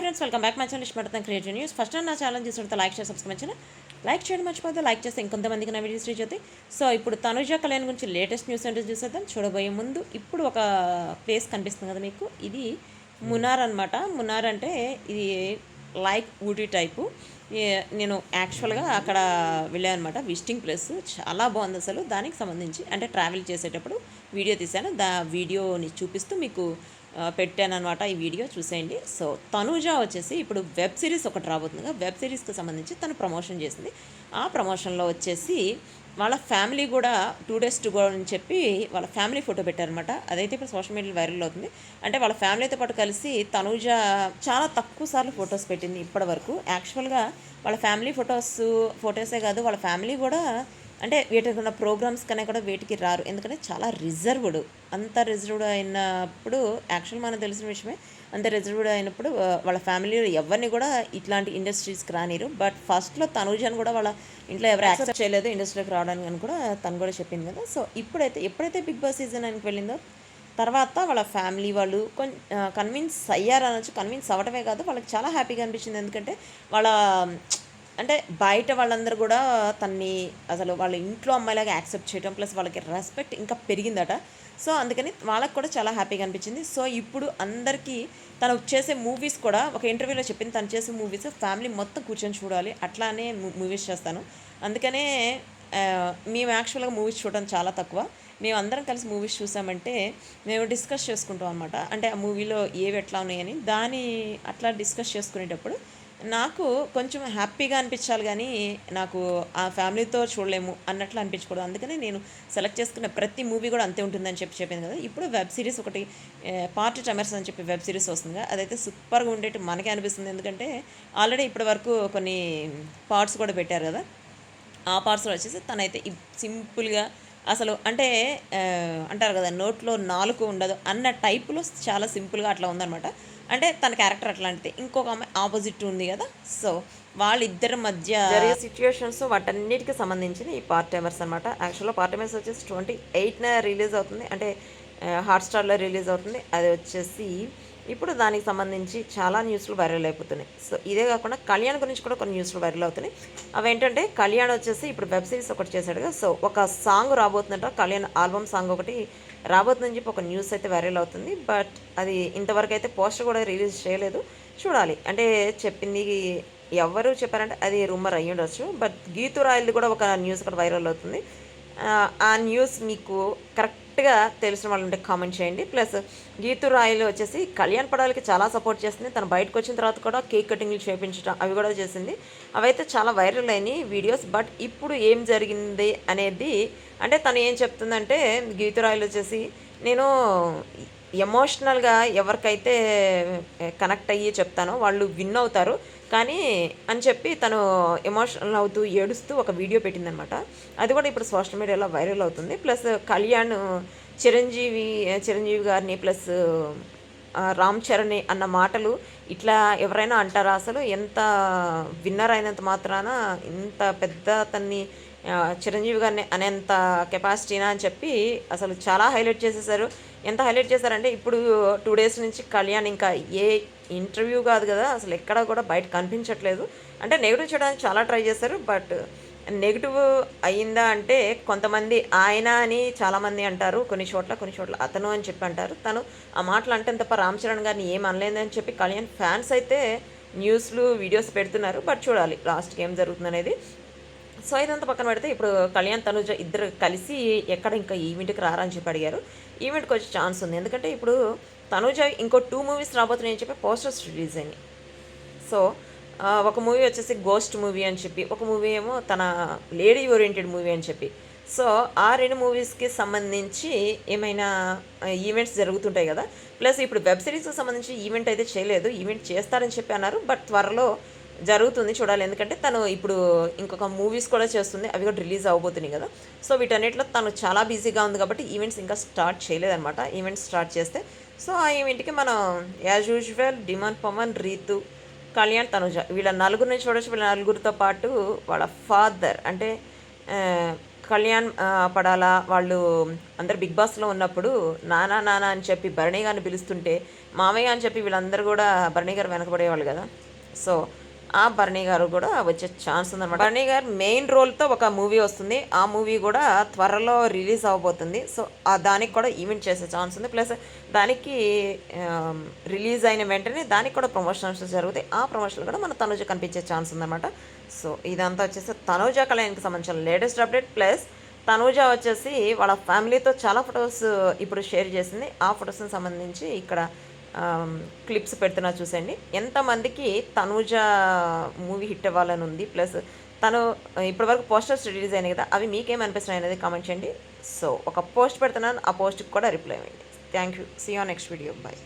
Friends welcome back my channel ఇష్టపడతాను creative news. First నా channel చూసినట్టు లైక్ చేసి సబ్స్క్రైబ్ చేయండి. లైక్ చేయడం మర్చిపోతే లైక్ చేస్తే ఇంకొంతమందికి నా వీడియోస్ రీచ్ అవుతాయి. సో ఇప్పుడు తనుజ కళ్యాణ్ గురించి లేటెస్ట్ న్యూస్ అంటే చూసేద్దాం. చూడబోయే ముందు ఇప్పుడు ఒక ప్లేస్ కనిపిస్తుంది కదా మీకు, ఇది మునార్ అనమాట. మునార్ అంటే ఇది లైక్ ఊటీ టైపు. నేను యాక్చువల్గా అక్కడ వెళ్ళాను అనమాట. విజిటింగ్ ప్లేస్ చాలా బాగుంది అసలు. దానికి సంబంధించి అంటే ట్రావెల్ చేసేటప్పుడు వీడియో తీశాను. వీడియోని చూపిస్తూ మీకు పెట్టాను అనమాట. ఈ వీడియో చూసేయండి. సో తనూజ వచ్చేసి ఇప్పుడు వెబ్ సిరీస్ ఒకటి రాబోతుంది. వెబ్ సిరీస్కి సంబంధించి తను ప్రమోషన్ చేసింది. ఆ ప్రమోషన్లో వచ్చేసి వాళ్ళ ఫ్యామిలీ కూడా 2 days to go అని చెప్పి వాళ్ళ ఫ్యామిలీ ఫోటో పెట్టారనమాట. అదైతే ఇప్పుడు సోషల్ మీడియాలో వైరల్ అవుతుంది. అంటే వాళ్ళ ఫ్యామిలీతో పాటు కలిసి తనూజ చాలా తక్కువ సార్లు ఫొటోస్ పెట్టింది ఇప్పటి వరకు. యాక్చువల్గా వాళ్ళ ఫ్యామిలీ ఫొటోసే కాదు, వాళ్ళ ఫ్యామిలీ కూడా అంటే వీటికి ఉన్న ప్రోగ్రామ్స్ కన్నా కూడా వీటికి రారు. ఎందుకంటే చాలా రిజర్వ్డ్. అంత రిజర్వ్డ్ అయినప్పుడు యాక్చువల్ మనకు తెలిసిన విషయమే. అంత రిజర్వ్డ్ అయినప్పుడు వాళ్ళ ఫ్యామిలీలో ఎవరిని కూడా ఇట్లాంటి ఇండస్ట్రీస్కి రానిరు. బట్ ఫస్ట్లో తనూజని కూడా వాళ్ళ ఇంట్లో ఎవరు యాక్సెప్ట్ చేయలేదు ఇండస్ట్రీకి రావడానికి అని కూడా తను కూడా చెప్పింది కదా. సో ఎప్పుడైతే బిగ్ బాస్ సీజన్ అని వెళ్ళిందో తర్వాత వాళ్ళ ఫ్యామిలీ వాళ్ళు కన్విన్స్ అయ్యారనొచ్చు. కన్విన్స్ అవ్వటమే కాదు, వాళ్ళకి చాలా హ్యాపీగా అనిపించింది. ఎందుకంటే వాళ్ళ అంటే బయట వాళ్ళందరూ కూడా తన్ని అసలు వాళ్ళ ఇంట్లో అమ్మాయిలాగా యాక్సెప్ట్ చేయడం, ప్లస్ వాళ్ళకి రెస్పెక్ట్ ఇంకా పెరిగిందట. సో అందుకని వాళ్ళకి కూడా చాలా హ్యాపీగా అనిపించింది. సో ఇప్పుడు అందరికీ తను చేసే మూవీస్ కూడా ఒక ఇంటర్వ్యూలో చెప్పింది, తను చేసే మూవీస్ ఫ్యామిలీ మొత్తం కూర్చొని చూడాలి, అట్లానే మూవీస్ చేస్తాను. అందుకనే మేము యాక్చువల్గా మూవీస్ చూడడం చాలా తక్కువ. మేము అందరం కలిసి మూవీస్ చూసామంటే మేము డిస్కస్ చేసుకుంటాం అనమాట. అంటే ఆ మూవీలో ఏవి ఎట్లా ఉన్నాయని దాన్ని అట్లా డిస్కస్ చేసుకునేటప్పుడు నాకు కొంచెం హ్యాపీగా అనిపించాలి, కానీ నాకు ఆ ఫ్యామిలీతో చూడలేము అన్నట్లు అనిపించకూడదు. అందుకని నేను సెలెక్ట్ చేసుకున్న ప్రతి మూవీ కూడా అంతే ఉంటుందని చెప్పింది కదా. ఇప్పుడు వెబ్ సిరీస్ ఒకటి పార్ట్ టైమర్స్ అని చెప్పి వెబ్ సిరీస్ వస్తుంది కదా, అదైతే సూపర్గా ఉండేట్టు మనకే అనిపిస్తుంది. ఎందుకంటే ఆల్రెడీ ఇప్పటి వరకు కొన్ని పార్ట్స్ కూడా పెట్టారు కదా. ఆ పార్ట్స్లో వచ్చేసి తనైతే సింపుల్గా అసలు అంటే అంటారు కదా నోట్లో నాలుగు ఉండదు అన్న టైపులో చాలా సింపుల్గా అట్లా ఉందన్నమాట. అంటే తన క్యారెక్టర్ అట్లాంటిది. ఇంకొక అమ్మాయి ఆపోజిట్ ఉంది కదా. సో వాళ్ళిద్దరి మధ్య జరిగే సిచ్యువేషన్స్ వాటన్నిటికి సంబంధించిన ఈ పార్ట్ టైమర్స్ అనమాట. యాక్చువల్గా పార్ట్ టైమర్స్ వచ్చేసి 28న రిలీజ్ అవుతుంది. అంటే హాట్స్టార్లో రిలీజ్ అవుతుంది. అది వచ్చేసి ఇప్పుడు దానికి సంబంధించి చాలా న్యూస్లు వైరల్ అయిపోతున్నాయి. సో ఇదే కాకుండా కళ్యాణ్ గురించి కూడా కొన్ని న్యూస్లు వైరల్ అవుతున్నాయి. అవేంటంటే కళ్యాణ్ వచ్చేసి ఇప్పుడు వెబ్ సిరీస్ ఒకటి చేశాడు కదా. సో ఒక సాంగ్ రాబోతుందంట, కళ్యాణ్ ఆల్బమ్ సాంగ్ ఒకటి రాబోతుందని చెప్పి ఒక న్యూస్ అయితే వైరల్ అవుతుంది. బట్ అది ఇంతవరకు అయితే పోస్టర్ కూడా రిలీజ్ చేయలేదు. చూడాలి. అంటే చెప్పింది ఎవరు చెప్పారంటే అది రూమర్ అయ్యి ఉండొచ్చు. బట్ గీతు రాయల్ది కూడా ఒక న్యూస్ కూడా వైరల్ అవుతుంది. ఆ న్యూస్ మీకు కరెక్ట్గా తెలిసిన వాళ్ళు ఉంటే కామెంట్ చేయండి. ప్లస్ గీతు రాయలు వచ్చేసి కళ్యాణ్ పడాలకి చాలా సపోర్ట్ చేస్తుంది. తను బయటకు వచ్చిన తర్వాత కూడా కేక్ కటింగ్లు చేయించడం అవి కూడా చేసింది. అవైతే చాలా వైరల్ అయినాయి వీడియోస్. బట్ ఇప్పుడు ఏం జరిగింది అనేది అంటే తను ఏం చెప్తుందంటే గీతు రాయలు వచ్చేసి నేను ఎమోషనల్గా ఎవరికైతే కనెక్ట్ అయ్యి చెప్తానో వాళ్ళు విన్ అవుతారు కానీ అని చెప్పి తను ఎమోషనల్ అవుతూ ఏడుస్తూ ఒక వీడియో పెట్టిందనమాట. అది కూడా ఇప్పుడు సోషల్ మీడియాలో వైరల్ అవుతుంది. ప్లస్ కళ్యాణ్ చిరంజీవి గారిని ప్లస్ రామ్ చరణ్ అన్న మాటలు ఇట్లా ఎవరైనా అంటారా? అసలు ఎంత విన్నర్ అయినంత మాత్రాన ఇంత పెద్ద అతన్ని చిరంజీవి గారిని అనేంత కెపాసిటీనా అని చెప్పి అసలు చాలా హైలైట్ చేసేసారు. ఎంత హైలైట్ చేశారంటే ఇప్పుడు 2 days నుంచి కళ్యాణ్ ఇంకా ఏ ఇంటర్వ్యూ కాదు కదా, అసలు ఎక్కడ కూడా బయట కనిపించట్లేదు. అంటే నెగిటివ్ చేయడానికి చాలా ట్రై చేశారు. బట్ నెగిటివ్ అయ్యిందా అంటే కొంతమంది ఆయన అని చాలామంది అంటారు, కొన్ని చోట్ల అతను అని చెప్పి అంటారు. తను ఆ మాటలు అంటే తప్ప రామ్ చరణ్ గారిని ఏం అనలేదని చెప్పి కళ్యాణ్ ఫ్యాన్స్ అయితే న్యూస్లు వీడియోస్ పెడుతున్నారు. బట్ చూడాలి లాస్ట్కి ఏం జరుగుతుంది అనేది. సో ఇదంతా పక్కన పెడితే ఇప్పుడు కళ్యాణ్ తనుజ ఇద్దరు కలిసి ఎక్కడ ఇంకా ఈవెంట్కి రారని చెప్పి అడిగారు. ఈవెంట్కి వచ్చే ఛాన్స్ ఉంది. ఎందుకంటే ఇప్పుడు తనుజ ఇంకో 2 movies రాబోతున్నాయని చెప్పి పోస్టర్స్ రిలీజ్ అయినాయి. సో ఒక మూవీ వచ్చేసి గోస్ట్ మూవీ అని చెప్పి, ఒక మూవీ ఏమో తన లేడీ ఓరియంటెడ్ మూవీ అని చెప్పి. సో ఆ 2 మూవీస్కి సంబంధించి ఏమైనా ఈవెంట్స్ జరుగుతుంటాయి కదా. ప్లస్ ఇప్పుడు వెబ్ సిరీస్కి సంబంధించి ఈవెంట్ అయితే చేయలేదు, ఈవెంట్ చేస్తారని చెప్పి అన్నారు. బట్ త్వరలో జరుగుతుంది, చూడాలి. ఎందుకంటే తను ఇప్పుడు ఇంకొక మూవీస్ కూడా చేస్తుంది, అవి కూడా రిలీజ్ అవ్వబోతున్నాయి కదా. సో వీటన్నిటిలో తను చాలా బిజీగా ఉంది కాబట్టి ఈవెంట్స్ ఇంకా స్టార్ట్ చేయలేదన్నమాట. ఈవెంట్స్ స్టార్ట్ చేస్తే సో ఆ ఈవెంట్కి మనం as usual demand Pawan, Rithu, Kalyan, Tanuja వీళ్ళ నలుగురిని చూడొచ్చు. వీళ్ళ నలుగురితో పాటు వాళ్ళ ఫాదర్ అంటే కళ్యాణ్ పడాలా వాళ్ళు అందరు బిగ్ బాస్లో ఉన్నప్పుడు నానా నానా అని చెప్పి భరణి గారిని పిలుస్తుంటే మామయ్య అని చెప్పి వీళ్ళందరూ కూడా భరణి గారు వెనకబడేవాళ్ళు కదా. సో ఆ భరణి గారు కూడా వచ్చే ఛాన్స్ ఉందన్నమాట. భరణి గారు మెయిన్ రోల్తో ఒక మూవీ వస్తుంది, ఆ మూవీ కూడా త్వరలో రిలీజ్ అవ్వబోతుంది. సో దానికి కూడా ఈవెంట్ చేసే ఛాన్స్ ఉంది. ప్లస్ దానికి రిలీజ్ అయిన వెంటనే దానికి కూడా ప్రమోషన్స్ జరుగుతాయి. ఆ ప్రమోషన్లు కూడా మన తనుజ కనిపించే ఛాన్స్ ఉందన్నమాట. సో ఇదంతా వచ్చేసి తనుజ కళ్యాణ్కి సంబంధించిన లేటెస్ట్ అప్డేట్. ప్లస్ తనుజ వచ్చేసి వాళ్ళ ఫ్యామిలీతో చాలా ఫొటోస్ ఇప్పుడు షేర్ చేసింది. ఆ ఫొటోస్కి సంబంధించి ఇక్కడ క్లిప్స్ పెడుతున్నా చూసండి. ఎంతమందికి తనుజ మూవీ హిట్ అవ్వాలని ఉంది. ప్లస్ తను ఇప్పటివరకు పోస్టర్స్ రిలీజ్ అయినాయి కదా, అవి మీకేమనిపిస్తున్నాయి అనేది కామెంట్ చేయండి. సో ఒక పోస్ట్ పెడుతున్నాను, ఆ పోస్ట్కి కూడా రిప్లై ఇవ్వండి. Thank you. See you next video. Bye.